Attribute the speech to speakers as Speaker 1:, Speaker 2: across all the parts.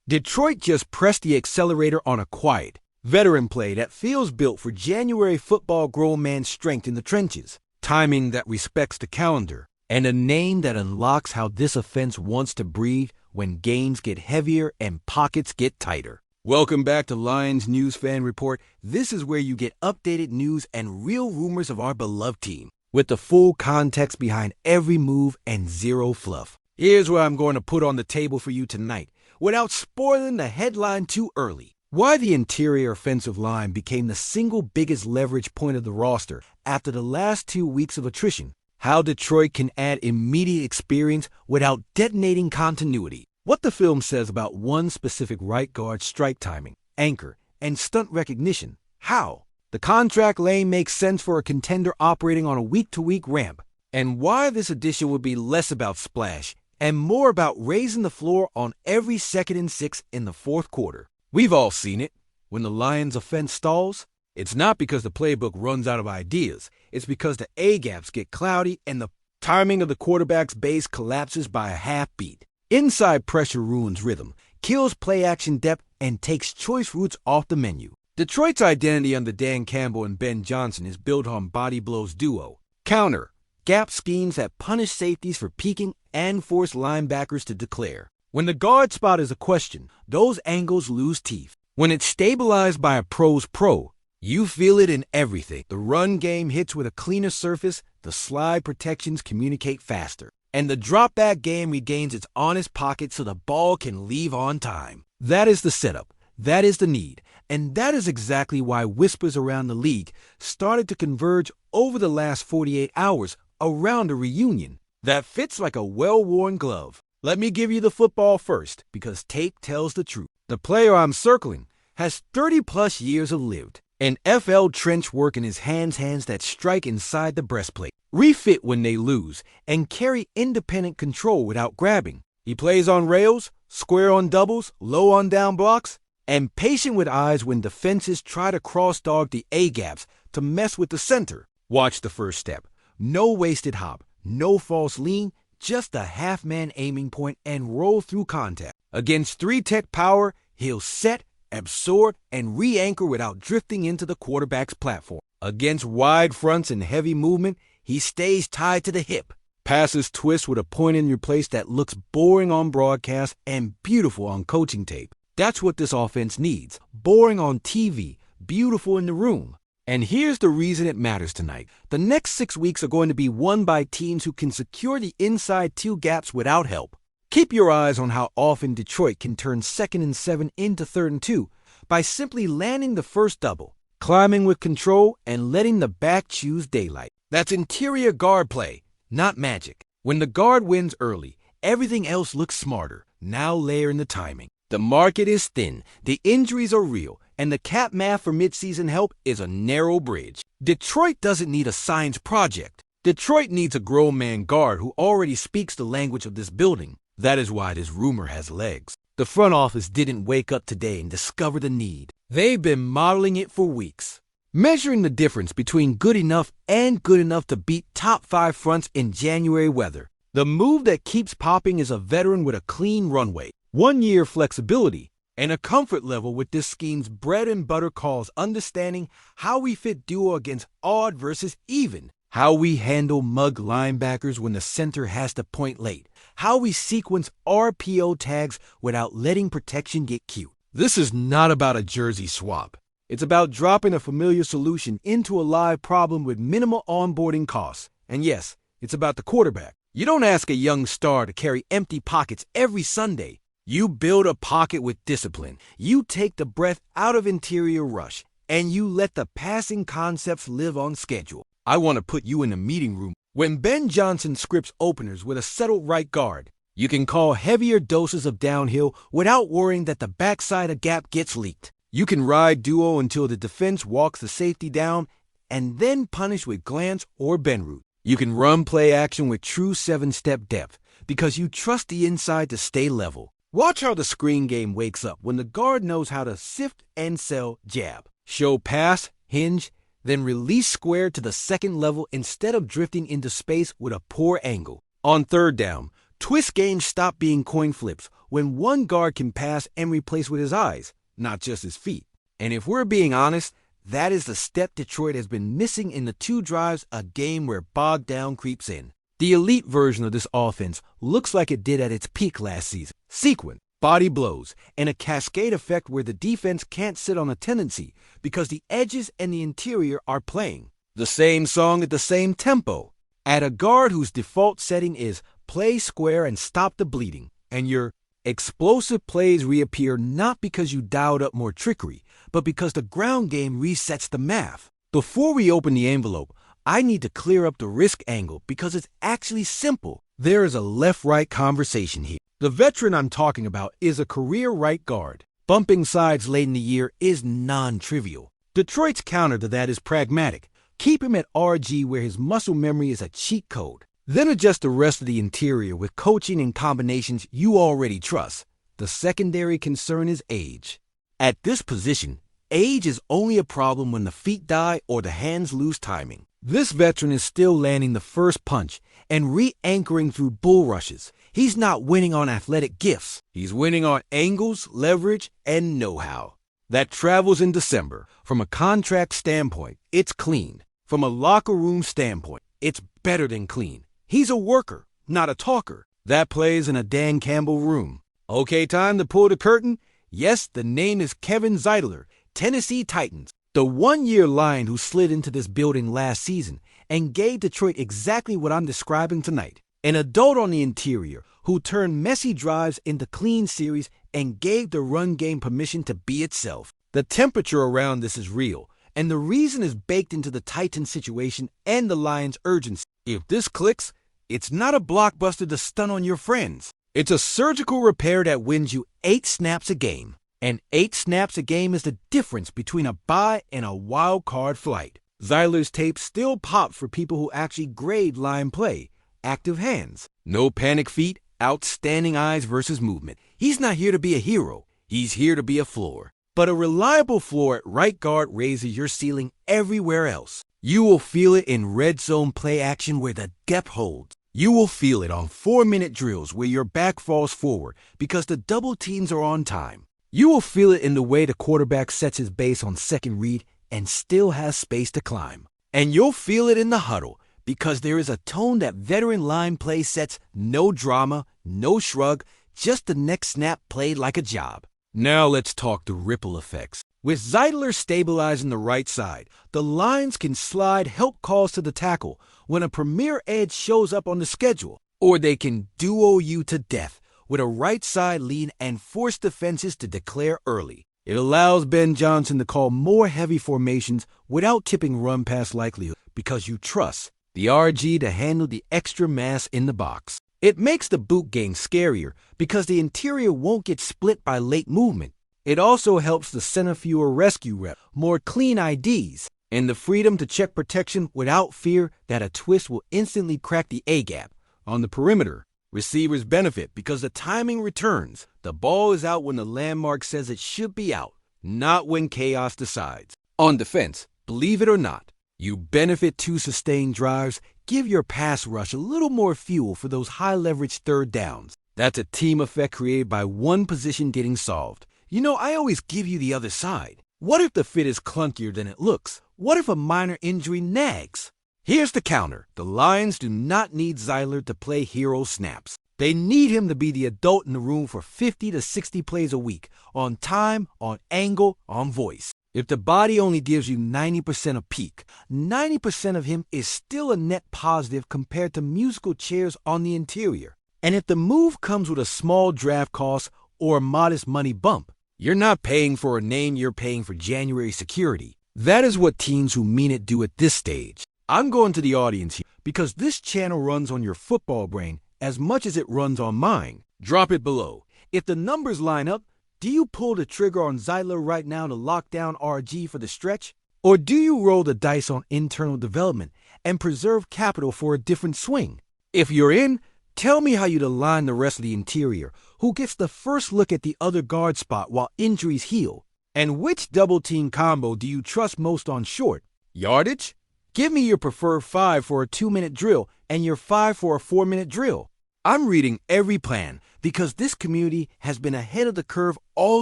Speaker 1: Detroit just pressed the accelerator on a quiet, veteran play that feels built for January football grown man strength in the trenches, timing that respects the calendar, and a name that unlocks how this offense wants to breathe when games get heavier and pockets get tighter. Welcome back to Lions News Fan Report. This is where you get updated news and real rumors of our beloved team, with the full context behind every move and zero fluff. Here's what I'm going to put on the table for you tonight, without spoiling the headline too early. Why the interior offensive line became the single biggest leverage point of the roster after the last 2 weeks of attrition. How Detroit can add immediate experience without detonating continuity. What the film says about one specific right guard's strike timing, anchor, and stunt recognition. How the contract lane makes sense for a contender operating on a week-to-week ramp. And why this edition would be less about splash and more about raising the floor on every 2nd and 6 in the fourth quarter. We've all seen it. When the Lions' offense stalls, it's not because the playbook runs out of ideas. It's because the A-gaps get cloudy and the timing of the quarterback's base collapses by a half beat. Inside pressure ruins rhythm, kills play-action depth, and takes choice routes off the menu. Detroit's identity under Dan Campbell and Ben Johnson is built on body blows duo, counter, gap schemes that punish safeties for peeking and force linebackers to declare. When the guard spot is a question, those angles lose teeth. When it's stabilized by a pro's pro, you feel it in everything. The run game hits with a cleaner surface, the slide protections communicate faster, and the drop-back game regains its honest pocket so the ball can leave on time. That is the setup, that is the need, and that is exactly why whispers around the league started to converge over the last 48 hours around a reunion that fits like a well-worn glove. Let me give you the football first, because tape tells the truth. The player I'm circling has 30-plus years of lived, an FL trench work in his hands that strike inside the breastplate, refit when they lose, and carry independent control without grabbing. He plays on rails, square on doubles, low on down blocks, and patient with eyes when defenses try to cross-dog the A-gaps to mess with the center. Watch the first step. No wasted hop, no false lean, just a half-man aiming point and roll through contact. Against 3-tech power, he'll set, absorb, and re-anchor without drifting into the quarterback's platform. Against wide fronts and heavy movement, he stays tied to the hip. Passes twist with a point in your place that looks boring on broadcast and beautiful on coaching tape. That's what this offense needs. Boring on TV, beautiful in the room. And here's the reason it matters tonight. The next 6 weeks are going to be won by teams who can secure the inside 2 gaps without help. Keep your eyes on how often Detroit can turn 2nd and 7 into 3rd and 2 by simply landing the first double, climbing with control, and letting the back choose daylight. That's interior guard play, not magic. When the guard wins early, everything else looks smarter. Now layer in the timing. The market is thin, the injuries are real, and the cap math for midseason help is a narrow bridge. Detroit doesn't need a science project. Detroit needs a grown man guard who already speaks the language of this building. That is why this rumor has legs. The front office didn't wake up today and discover the need. They've been modeling it for weeks. Measuring the difference between good enough and good enough to beat top 5 fronts in January weather. The move that keeps popping is a veteran with a clean runway, 1-year flexibility, and a comfort level with this scheme's bread and butter calls understanding how we fit duo against odd versus even, how we handle mug linebackers when the center has to point late, how we sequence RPO tags without letting protection get cute. This is not about a jersey swap. It's about dropping a familiar solution into a live problem with minimal onboarding costs. And yes, it's about the quarterback. You don't ask a young star to carry empty pockets every Sunday. You build a pocket with discipline. You take the breath out of interior rush, and you let the passing concepts live on schedule. I want to put you in a meeting room. When Ben Johnson scripts openers with a settled right guard, you can call heavier doses of downhill without worrying that the backside of gap gets leaked. You can ride duo until the defense walks the safety down and then punish with glance or bend route. You can run play action with true 7-step depth because you trust the inside to stay level. Watch how the screen game wakes up when the guard knows how to sift and sell jab. Show pass, hinge, then release square to the second level instead of drifting into space with a poor angle. On third down, twist games stop being coin flips. when one guard can pass and replace with his eyes, not just his feet. And if we're being honest, that is the step Detroit has been missing in the 2 drives a game where bogged down creeps in. The elite version of this offense looks like it did at its peak last season. Sequence, body blows, and a cascade effect where the defense can't sit on a tendency because the edges and the interior are playing the same song at the same tempo. Add a guard whose default setting is play square and stop the bleeding, and your explosive plays reappear not because you dialed up more trickery, but because the ground game resets the math. Before we open the envelope, I need to clear up the risk angle because it's actually simple. There is a left-right conversation here. The veteran I'm talking about is a career right guard. Bumping sides late in the year is non-trivial. Detroit's counter to that is pragmatic. Keep him at RG where his muscle memory is a cheat code. Then adjust the rest of the interior with coaching and combinations you already trust. The secondary concern is age. At this position, age is only a problem when the feet die or the hands lose timing. This veteran is still landing the first punch and re-anchoring through bull rushes. He's not winning on athletic gifts. He's winning on angles, leverage, and know-how. That travels in December. From a contract standpoint, it's clean. From a locker room standpoint, it's better than clean. He's a worker, not a talker. That plays in a Dan Campbell room. Okay, time to pull the curtain. Yes, the name is Kevin Zeitler, Tennessee Titans. The one-year Lion who slid into this building last season and gave Detroit exactly what I'm describing tonight. An adult on the interior who turned messy drives into clean series and gave the run game permission to be itself. The temperature around this is real, and the reason is baked into the Titans situation and the Lions' urgency. If this clicks, it's not a blockbuster to stun on your friends. It's a surgical repair that wins you 8 snaps a game. And 8 snaps a game is the difference between a bye and a wild card flight. Zeitler's tape still pops for people who actually grade line play. Active hands, no panic feet, outstanding eyes versus movement. He's not here to be a hero. He's here to be a floor. But a reliable floor at right guard raises your ceiling everywhere else. You will feel it in red zone play action where the depth holds. You will feel it on 4-minute drills where your back falls forward because the double teams are on time. You will feel it in the way the quarterback sets his base on second read and still has space to climb. And you'll feel it in the huddle because there is a tone that veteran line play sets, no drama, no shrug, just the next snap played like a job. Now let's talk the ripple effects. With Zeitler stabilizing the right side, the Lions can slide help calls to the tackle when a premier edge shows up on the schedule, or they can duo you to death with a right side lead and force defenses to declare early. It allows Ben Johnson to call more heavy formations without tipping run pass likelihood because you trust the RG to handle the extra mass in the box. It makes the boot game scarier because the interior won't get split by late movement. It also helps the center fewer rescue rep, more clean IDs, and the freedom to check protection without fear that a twist will instantly crack the A-gap. On the perimeter, receivers benefit because the timing returns. The ball is out when the landmark says it should be out, not when chaos decides. On defense, believe it or not, you benefit to sustain drives. Give your pass rush a little more fuel for those high-leverage third downs. That's a team effect created by one position getting solved. You know, I always give you the other side. What if the fit is clunkier than it looks? What if a minor injury nags? Here's the counter. The Lions do not need Zeitler to play hero snaps. They need him to be the adult in the room for 50 to 60 plays a week, on time, on angle, on voice. If the body only gives you 90% of peak, 90% of him is still a net positive compared to musical chairs on the interior. And if the move comes with a small draft cost or a modest money bump, you're not paying for a name, you're paying for January security. That is what teams who mean it do at this stage. I'm going to the audience here because this channel runs on your football brain as much as it runs on mine. Drop it below. If the numbers line up, do you pull the trigger on Zeitler right now to lock down RG for the stretch? Or do you roll the dice on internal development and preserve capital for a different swing? If you're in, tell me how you'd align the rest of the interior, who gets the first look at the other guard spot while injuries heal. And which double-team combo do you trust most on short? Yardage? Give me your preferred 5 for a 2-minute drill and your 5 for a 4-minute drill. I'm reading every plan. The because this community has been ahead of the curve all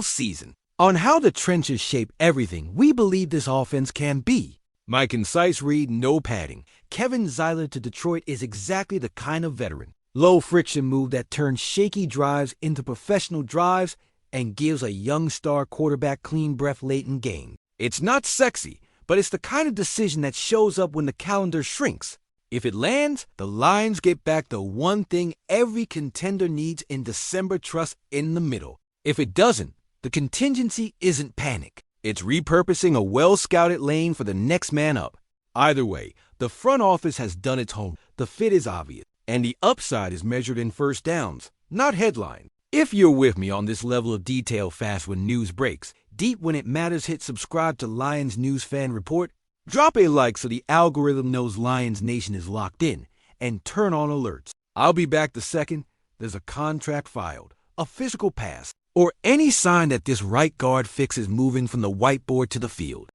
Speaker 1: season on how the trenches shape everything we believe this offense can be. My concise read, no padding. Kevin Zeitler to Detroit is exactly the kind of veteran. Low-friction move that turns shaky drives into professional drives and gives a young star quarterback clean breath late in game. It's not sexy, but it's the kind of decision that shows up when the calendar shrinks. If it lands, the Lions get back the one thing every contender needs in December: trust in the middle. If it doesn't, the contingency isn't panic. It's repurposing a well-scouted lane for the next man up. Either way, the front office has done its homework. The fit is obvious, and the upside is measured in first downs, not headline. If you're with me on this level of detail, fast when news breaks, deep when it matters, hit subscribe to Lions News Fan Report, drop a like so the algorithm knows Lions Nation is locked in, and turn on alerts. I'll be back the second there's a contract filed, a physical pass, or any sign that this right guard fix is moving from the whiteboard to the field.